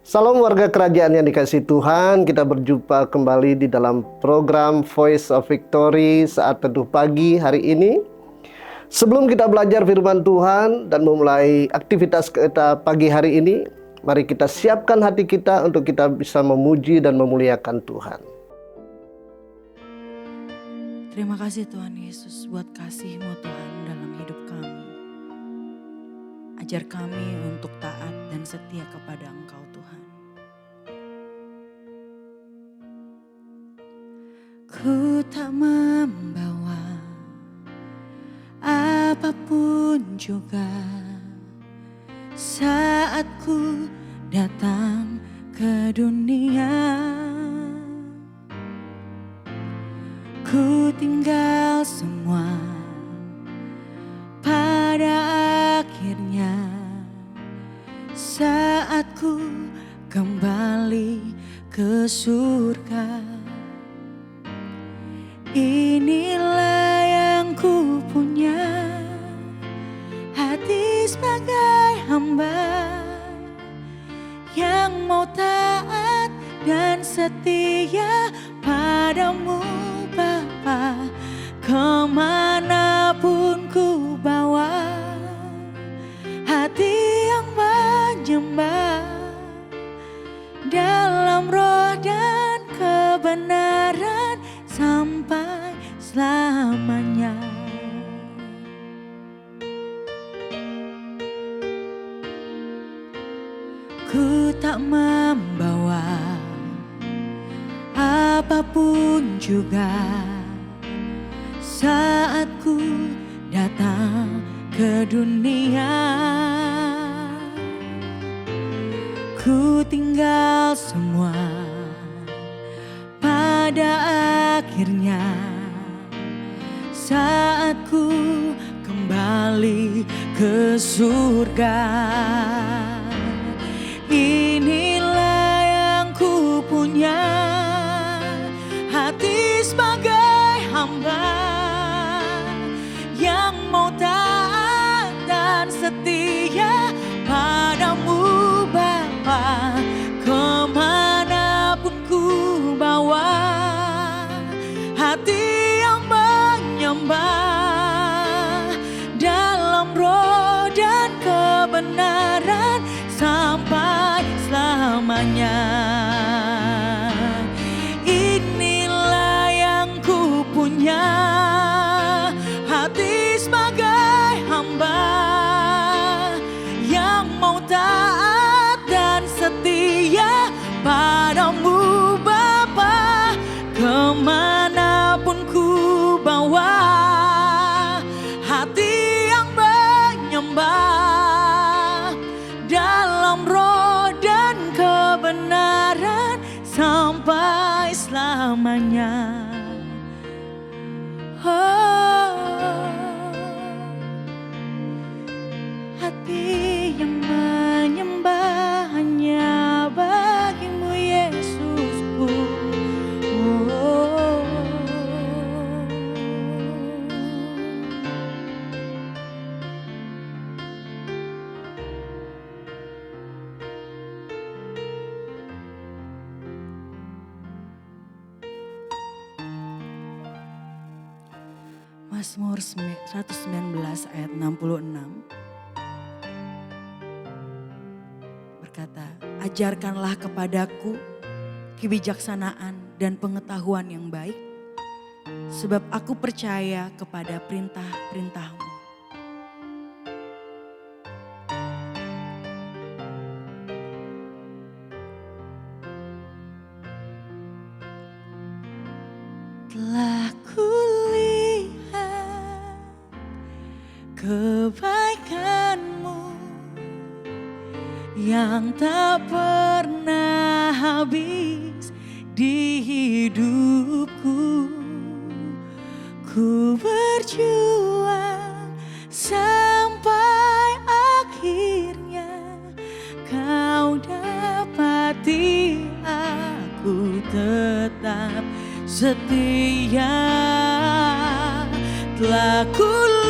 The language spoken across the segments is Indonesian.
Salam warga kerajaan yang dikasihi Tuhan, kita berjumpa kembali di dalam program Voice of Victory saat teduh pagi hari ini. Sebelum kita belajar firman Tuhan dan memulai aktivitas kita pagi hari ini, mari kita siapkan hati kita untuk kita bisa memuji dan memuliakan Tuhan. Terima kasih Tuhan Yesus buat kasih-Mu Tuhan dalam hidup kami. Ajar kami untuk taat dan setia kepada Engkau Tuhan. Ku tak membawa apapun juga saat ku datang ke dunia. Ku tinggal semua pada akhirnya saat ku kembali ke surga. Inilah yang ku punya, hati sebagai hamba yang mau taat dan setia padamu Bapa. Kemanapun ku bawa hati yang menyembah dalam roh dan kebenaran sampai selamanya. Ku tak membawa apapun juga saat ku datang ke dunia. Ku tinggal semua pada akhirnya saat ku kembali ke surga. Inilah yang ku punya, hati sebagai hamba yang mau taat dan setia padamu Bapa. Kemanapun ku bawa hati yang menyembah dalam roh dan kebenaran sampai selamanya. Inilah yang ku punya, hati sebagai hamba yang mau taat dan setia padamu Bapa. Kemanapun ku bawa hati yang menyembah dalam roh dan kebenaran sampai selamanya. Hati yang menyembah hanya bagimu Yesusku. Mazmur 119 ayat 66 berkata, ajarkanlah kepadaku kebijaksanaan dan pengetahuan yang baik, sebab aku percaya kepada perintah-perintahmu. Telah kulihat kebaikanmu yang tak pernah habis di hidupku. Ku berjuang sampai akhirnya kau dapati aku tetap setia. Telah kulihat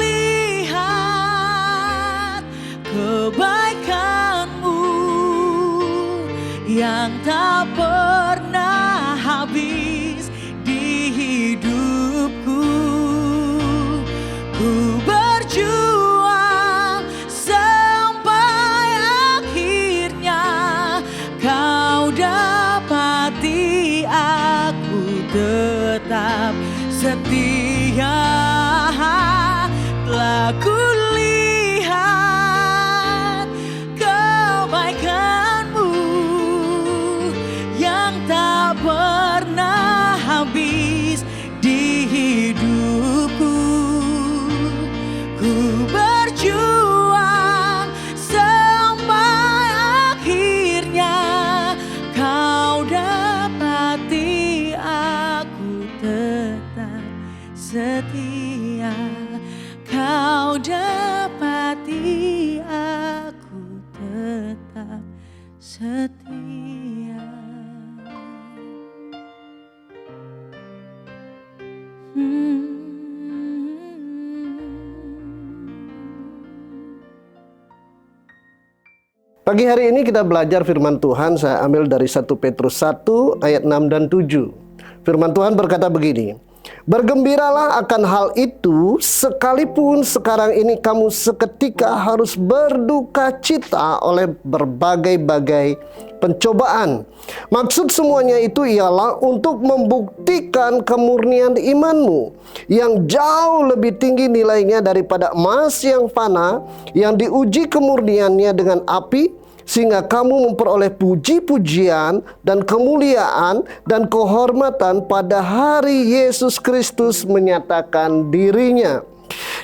kebaikanmu yang tak pernah habis di hidupku. Ku berjuang sampai akhirnya kau dapati aku tetap setia. Telah kulihat kebaikanmu yang tak pernah habis di hidupku. Ku berjuang sampai akhirnya kau dapati aku tetap setia. Kau dapati aku tetap setia. Pagi hari ini kita belajar firman Tuhan. Saya ambil dari 1 Petrus 1 ayat 6 dan 7. Firman Tuhan berkata begini, bergembiralah akan hal itu, sekalipun sekarang ini kamu seketika harus berduka cita oleh berbagai-bagai pencobaan. Maksud semuanya itu ialah untuk membuktikan kemurnian imanmu yang jauh lebih tinggi nilainya daripada emas yang fana, yang diuji kemurniannya dengan api, sehingga kamu memperoleh puji-pujian dan kemuliaan dan kehormatan pada hari Yesus Kristus menyatakan dirinya.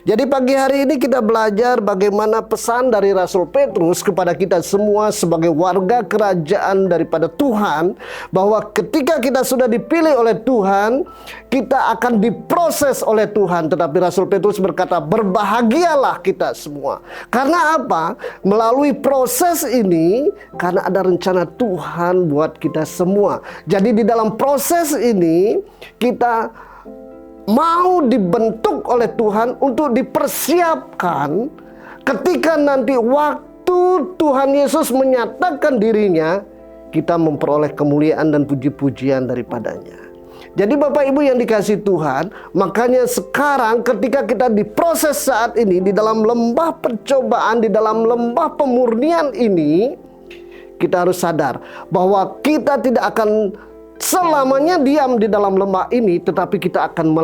Jadi pagi hari ini kita belajar bagaimana pesan dari Rasul Petrus kepada kita semua sebagai warga kerajaan daripada Tuhan, bahwa ketika kita sudah dipilih oleh Tuhan, kita akan diproses oleh Tuhan. Tetapi Rasul Petrus berkata, berbahagialah kita semua. Karena apa? Melalui proses ini, karena ada rencana Tuhan buat kita semua. Jadi di dalam proses ini, kita mau dibentuk oleh Tuhan untuk dipersiapkan ketika nanti waktu Tuhan Yesus menyatakan dirinya, kita memperoleh kemuliaan dan puji-pujian daripadanya. Jadi Bapak Ibu yang dikasihi Tuhan, makanya sekarang ketika kita diproses saat ini di dalam lembah pencobaan, di dalam lembah pemurnian ini, kita harus sadar bahwa kita tidak akan selamanya diam di dalam lembah ini, tetapi kita akan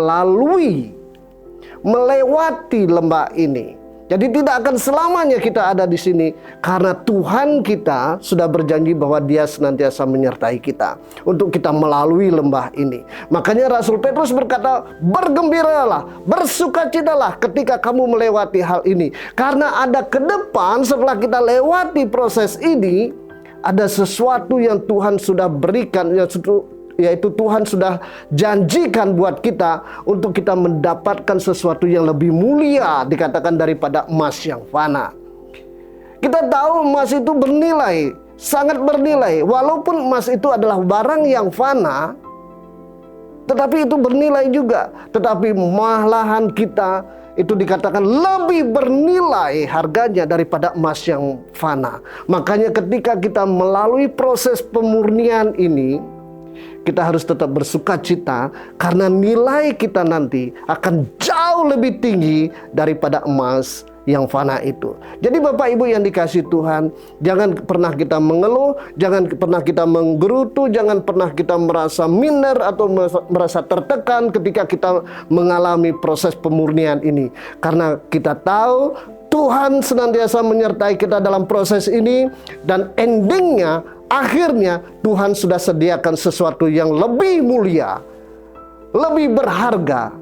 melewati lembah ini. Jadi tidak akan selamanya kita ada di sini, karena Tuhan kita sudah berjanji bahwa Dia senantiasa menyertai kita untuk kita melalui lembah ini. Makanya Rasul Petrus berkata, bergembiralah, bersukacitalah ketika kamu melewati hal ini, karena ada ke depan setelah kita lewati proses ini, ada sesuatu yang Tuhan sudah berikan, yaitu Tuhan sudah janjikan buat kita untuk kita mendapatkan sesuatu yang lebih mulia, dikatakan daripada emas yang fana. Kita tahu emas itu bernilai, sangat bernilai. Walaupun emas itu adalah barang yang fana, tetapi itu bernilai juga. Tetapi malahan kita itu dikatakan lebih bernilai harganya daripada emas yang fana. Makanya ketika kita melalui proses pemurnian ini, kita harus tetap bersukacita, karena nilai kita nanti akan jauh lebih tinggi daripada emas yang fana itu. Jadi Bapak Ibu yang dikasihi Tuhan, jangan pernah kita mengeluh, jangan pernah kita menggerutu, jangan pernah kita merasa minder atau merasa tertekan ketika kita mengalami proses pemurnian ini. Karena kita tahu Tuhan senantiasa menyertai kita dalam proses ini, dan endingnya, akhirnya Tuhan sudah sediakan sesuatu yang lebih mulia, lebih berharga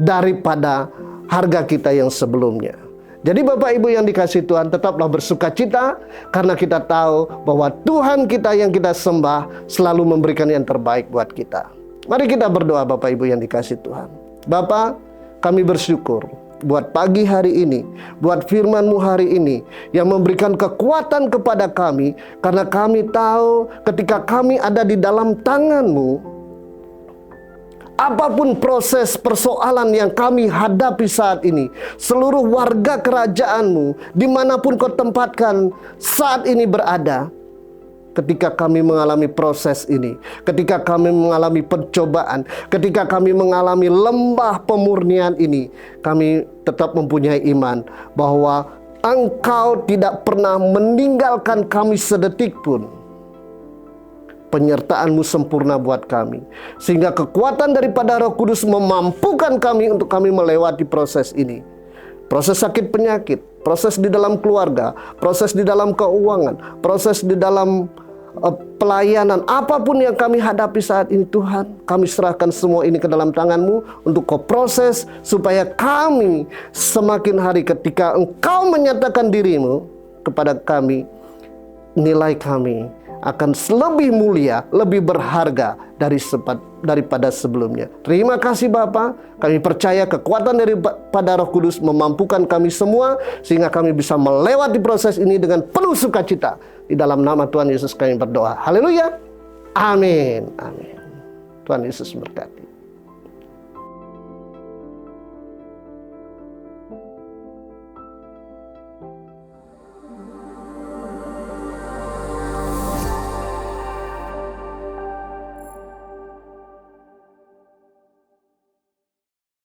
daripada harga kita yang sebelumnya. Jadi Bapak Ibu yang dikasihi Tuhan, tetaplah bersukacita, karena kita tahu bahwa Tuhan kita yang kita sembah selalu memberikan yang terbaik buat kita. Mari kita berdoa Bapak Ibu yang dikasihi Tuhan. Bapa, kami bersyukur buat pagi hari ini, buat firman-Mu hari ini yang memberikan kekuatan kepada kami, karena kami tahu ketika kami ada di dalam tangan-Mu, apapun proses persoalan yang kami hadapi saat ini, seluruh warga kerajaan-Mu dimanapun Kau tempatkan saat ini berada, ketika kami mengalami proses ini, ketika kami mengalami pencobaan, ketika kami mengalami lembah pemurnian ini, kami tetap mempunyai iman bahwa Engkau tidak pernah meninggalkan kami sedetik pun. Penyertaan-Mu sempurna buat kami, sehingga kekuatan daripada Roh Kudus memampukan kami untuk kami melewati proses ini. Proses sakit penyakit, proses di dalam keluarga, proses di dalam keuangan, proses di dalam pelayanan, apapun yang kami hadapi saat ini Tuhan, kami serahkan semua ini ke dalam tangan-Mu untuk Kau proses, supaya kami semakin hari ketika Engkau menyatakan diri-Mu kepada kami, nilai kami akan lebih mulia, lebih berharga daripada sebelumnya. Terima kasih Bapa. Kami percaya kekuatan daripada Roh Kudus memampukan kami semua, sehingga kami bisa melewati proses ini dengan penuh sukacita. Di dalam nama Tuhan Yesus kami berdoa. Haleluya. Amin. Amin. Tuhan Yesus berkati.